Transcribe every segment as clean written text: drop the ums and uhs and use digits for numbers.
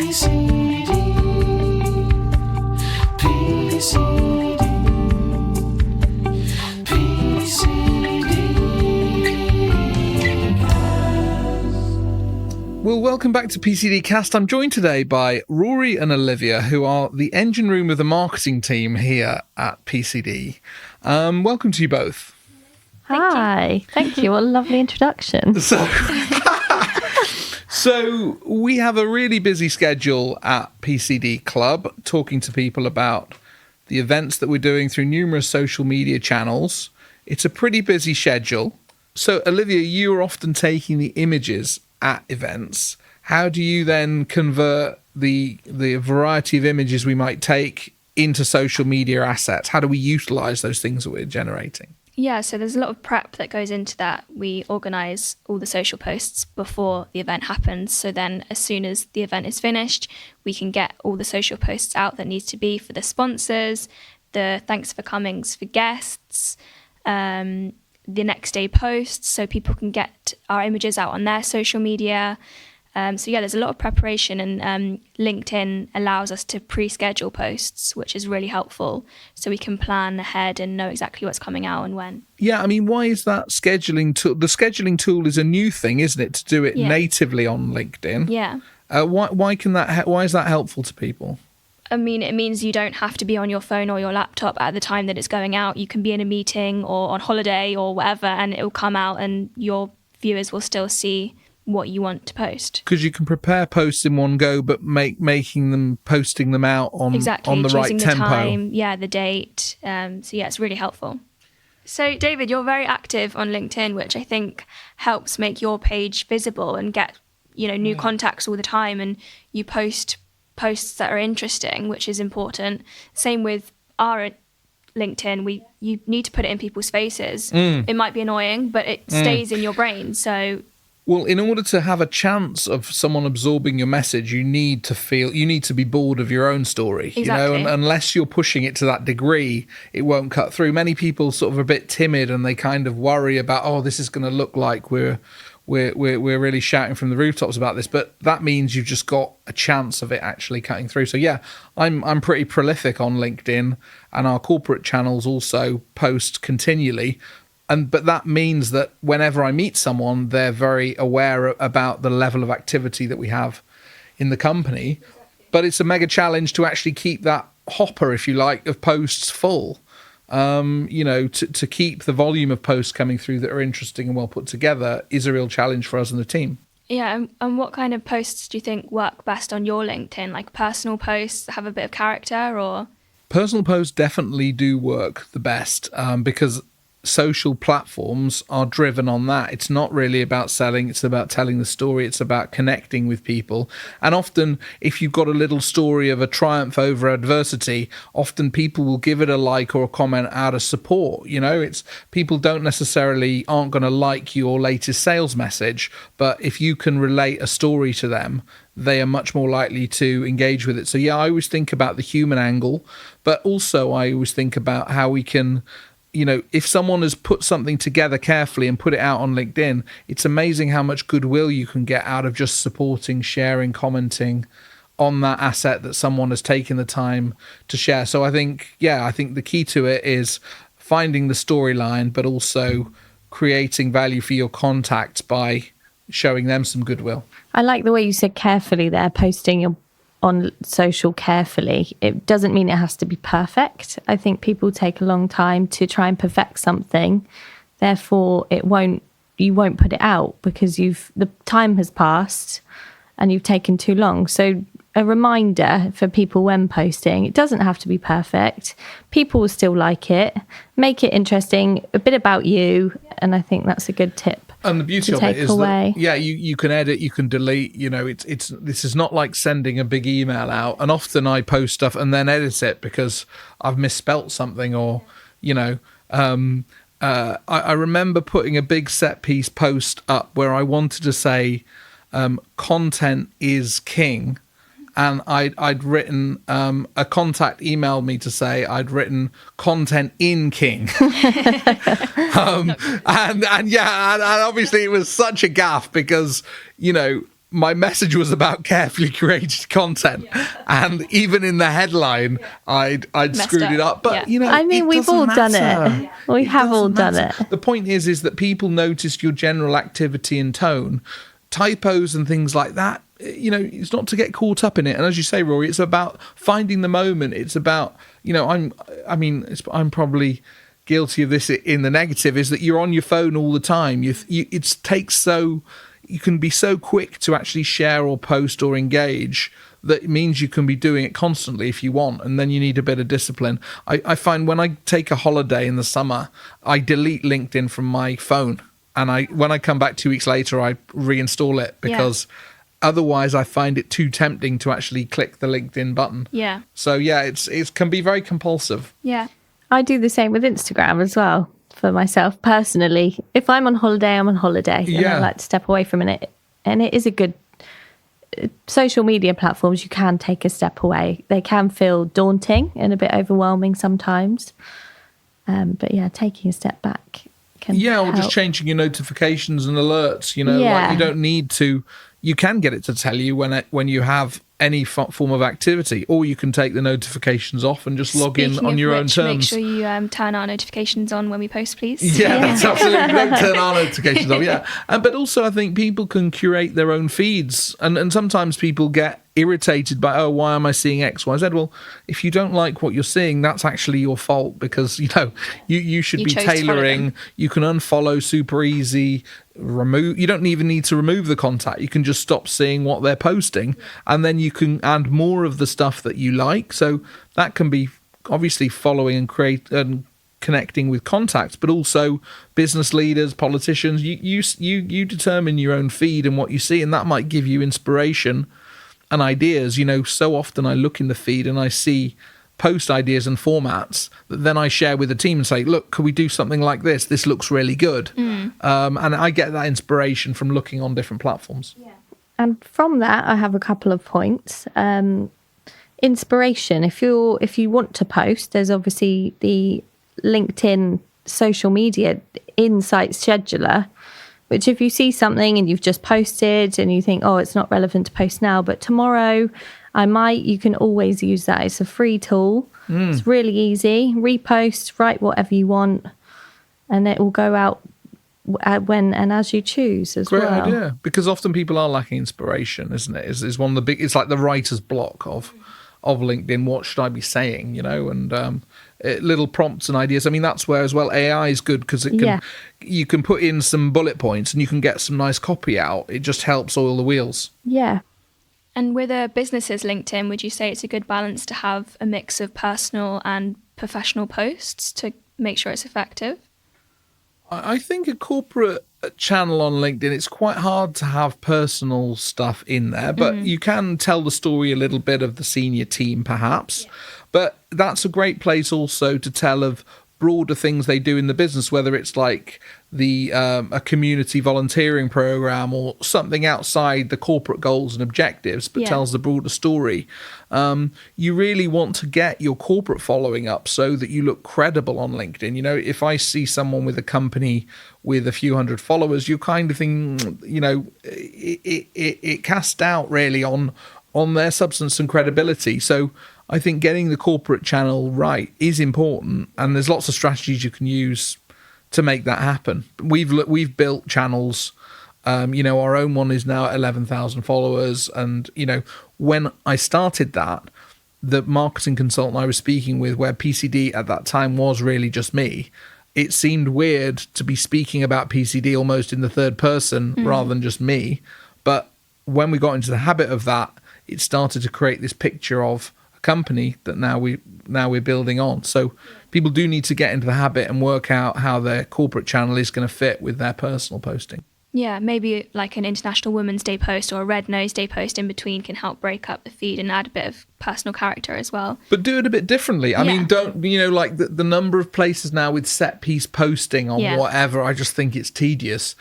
PCD, PCD, PCD. Well, welcome back to PCD Cast. I'm joined today by Rori and Olivia, who are the engine room of the marketing team here at PCD. Welcome to you both. Hi. Thank you. What a lovely introduction. So we have a really busy schedule at PCD Club, talking to people about the events that we're doing through numerous social media channels. It's a pretty busy schedule. So, Olivia, you are often taking the images at events. How do you then convert the variety of images we might take into social media assets? How do we utilize those things that we're generating? Yeah, so there's a lot of prep that goes into that. We organise all the social posts before the event happens. So then as soon as the event is finished, we can get all the social posts out that needs to be for the sponsors, the thanks for comings for guests, the next day posts, so people can get our images out on their social media. So yeah, there's a lot of preparation, and LinkedIn allows us to pre-schedule posts, which is really helpful. So we can plan ahead and know exactly what's coming out and when. Yeah, I mean, why is that scheduling tool? The scheduling tool is a new thing, isn't it, to do it natively on LinkedIn? Yeah. Why is that helpful to people? I mean, it means you don't have to be on your phone or your laptop at the time that it's going out. You can be in a meeting or on holiday or whatever, and it will come out and your viewers will still see what you want to post. Because you can prepare posts in one go, but posting them out on the right tempo. Choosing the time, the date. So yeah, it's really helpful. So David, you're very active on LinkedIn, which I think helps make your page visible and get new contacts all the time, and you post posts that are interesting, which is important. Same with our LinkedIn, you need to put it in people's faces. It might be annoying, but it stays in your brain. So well, in order to have a chance of someone absorbing your message, you need to be bored of your own story. Exactly. And unless you're pushing it to that degree, it won't cut through. Many people sort of are a bit timid, and they kind of worry about, this is going to look like we're really shouting from the rooftops about this, but that means you've just got a chance of it actually cutting through. So yeah, I'm pretty prolific on LinkedIn, and our corporate channels also post continually. But that means that whenever I meet someone, they're very aware about the level of activity that we have in the company. But it's a mega challenge to actually keep that hopper, if you like, of posts full. To keep the volume of posts coming through that are interesting and well put together is a real challenge for us and the team. Yeah, and what kind of posts do you think work best on your LinkedIn? Like personal posts that have a bit of character, or? Personal posts definitely do work the best because social platforms are driven on that. It's not really about selling, it's about telling the story, it's about connecting with people. And often if you've got a little story of a triumph over adversity, often people will give it a like or a comment out of support. It's people aren't going to like your latest sales message, but if you can relate a story to them, they are much more likely to engage with it. So yeah, I always think about the human angle, but also I always think about how we can, if someone has put something together carefully and put it out on LinkedIn, it's amazing how much goodwill you can get out of just supporting, sharing, commenting on that asset that someone has taken the time to share. So I think the key to it is finding the storyline, but also creating value for your contacts by showing them some goodwill. I like the way you said carefully there, posting on social carefully. It doesn't mean it has to be perfect. I think people take a long time to try and perfect something. Therefore, you won't put it out because the time has passed and you've taken too long. So a reminder for people when posting, it doesn't have to be perfect. People will still like it. Make it interesting, a bit about you, and I think that's a good tip. And the beauty of it is that, you can edit, you can delete. This is not like sending a big email out. And often I post stuff and then edit it because I've misspelt something, or I remember putting a big set piece post up where I wanted to say content is king. And I'd written, a contact emailed me to say I'd written content in king. and obviously it was such a gaffe because, my message was about carefully curated content, and even in the headline, I'd screwed it up. But I mean, we've all done it. We have all done it. The point is that people notice your general activity and tone, typos and things like that. It's not to get caught up in it. And as you say, Rory, it's about finding the moment. It's about, I'm probably guilty of this in the negative, is that you're on your phone all the time. You can be so quick to actually share or post or engage that it means you can be doing it constantly if you want, and then you need a bit of discipline. I find when I take a holiday in the summer, I delete LinkedIn from my phone, and when I come back 2 weeks later, I reinstall it because otherwise I find it too tempting to actually click the LinkedIn button. Yeah. So it can be very compulsive. Yeah. I do the same with Instagram as well. For myself personally, if I'm on holiday, I'm on holiday. And I like to step away from it. And it is a good social media platforms. You can take a step away. They can feel daunting and a bit overwhelming sometimes. But taking a step back can help. Or just changing your notifications and alerts. Like you don't need to. You can get it to tell you when you have any form of activity, or you can take the notifications off and just log in on your own terms. Make sure you turn our notifications on when we post, please. Yeah, that's absolutely. Don't turn our notifications off. Yeah, but also I think people can curate their own feeds, and sometimes people get irritated by, why am I seeing X, Y, Z? Well, if you don't like what you're seeing, that's actually your fault, because you should be tailoring. You can unfollow super easy. You don't even need to remove the contact. You can just stop seeing what they're posting, and then you can add more of the stuff that you like. So that can be obviously following and connecting with contacts, but also business leaders, politicians. You determine your own feed and what you see, and that might give you inspiration and ideas. So often I look in the feed and I see post ideas and formats that then I share with the team and say, look, could we do something like this? This looks really good. And I get that inspiration from looking on different platforms. Yeah. And from that, I have a couple of points. Inspiration. If you want to post, there's obviously the LinkedIn social media insight scheduler, which if you see something and you've just posted and you think, it's not relevant to post now, but tomorrow you can always use that. It's a free tool. It's really easy. Repost, write whatever you want, and it will go out when and as you choose as well. Great idea, because often people are lacking inspiration, isn't it? Is one of the big. It's like the writer's block of LinkedIn. What should I be saying? And little prompts and ideas. I mean, that's where as well AI is good, because you can put in some bullet points and you can get some nice copy out. It just helps oil the wheels. Yeah. And with a business's LinkedIn, would you say it's a good balance to have a mix of personal and professional posts to make sure it's effective? I think a corporate channel on LinkedIn, it's quite hard to have personal stuff in there, but you can tell the story a little bit of the senior team, perhaps. Yeah. But that's a great place also to tell of broader things they do in the business, whether it's like a community volunteering program or something outside the corporate goals and objectives, but tells the broader story. You really want to get your corporate following up so that you look credible on LinkedIn. If I see someone with a company with a few hundred followers, you kind of think, it casts doubt really on their substance and credibility. So I think getting the corporate channel right is important, and there's lots of strategies you can use to make that happen. We've built channels. Our own one is now at 11,000 followers, and when I started that, the marketing consultant I was speaking with, where PCD at that time was really just me, it seemed weird to be speaking about PCD almost in the third person rather than just me. But when we got into the habit of that, it started to create this picture of company that now we're building on. So people do need to get into the habit and work out how their corporate channel is going to fit with their personal posting. Yeah, maybe like an International Women's Day post or a Red Nose Day post in between can help break up the feed and add a bit of personal character as well. But do it a bit differently. I mean, don't, like the number of places now with set piece posting on whatever, I just think it's tedious.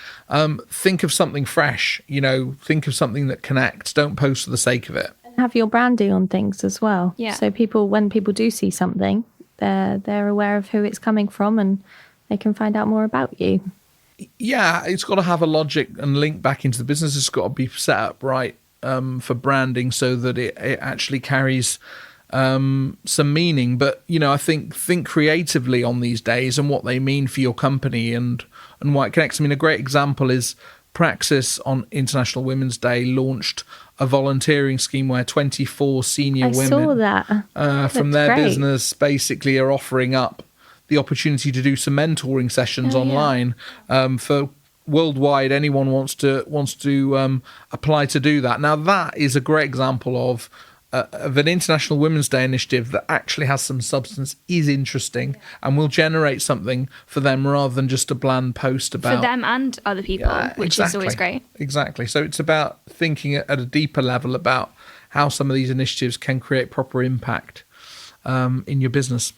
Think of something fresh, think of something that connects. Don't post for the sake of it. Have your branding on things as well. Yeah. So when people do see something, they're aware of who it's coming from and they can find out more about you. Yeah, it's got to have a logic and link back into the business. It's got to be set up right for branding so that it actually carries some meaning. But, I think creatively on these days and what they mean for your company and why it connects. A great example is Praxis on International Women's Day launched a volunteering scheme where 24 senior women saw that. from their great. business basically are offering up the opportunity to do some mentoring sessions online for worldwide. Anyone wants to apply to do that. Now that is a great example of an International Women's Day initiative that actually has some substance, is interesting, and will generate something for them rather than just a bland post about for them and other people, which is always great. Exactly. So it's about thinking at a deeper level about how some of these initiatives can create proper impact in your business.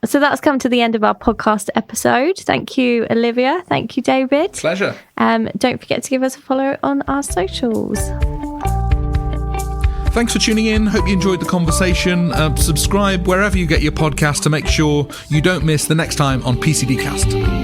So that's come to the end of our podcast episode. Thank you, Olivia. Thank you, David. Pleasure. Don't forget to give us a follow on our socials. Thanks for tuning in. Hope you enjoyed the conversation. Subscribe wherever you get your podcast to make sure you don't miss the next time on PCD Cast.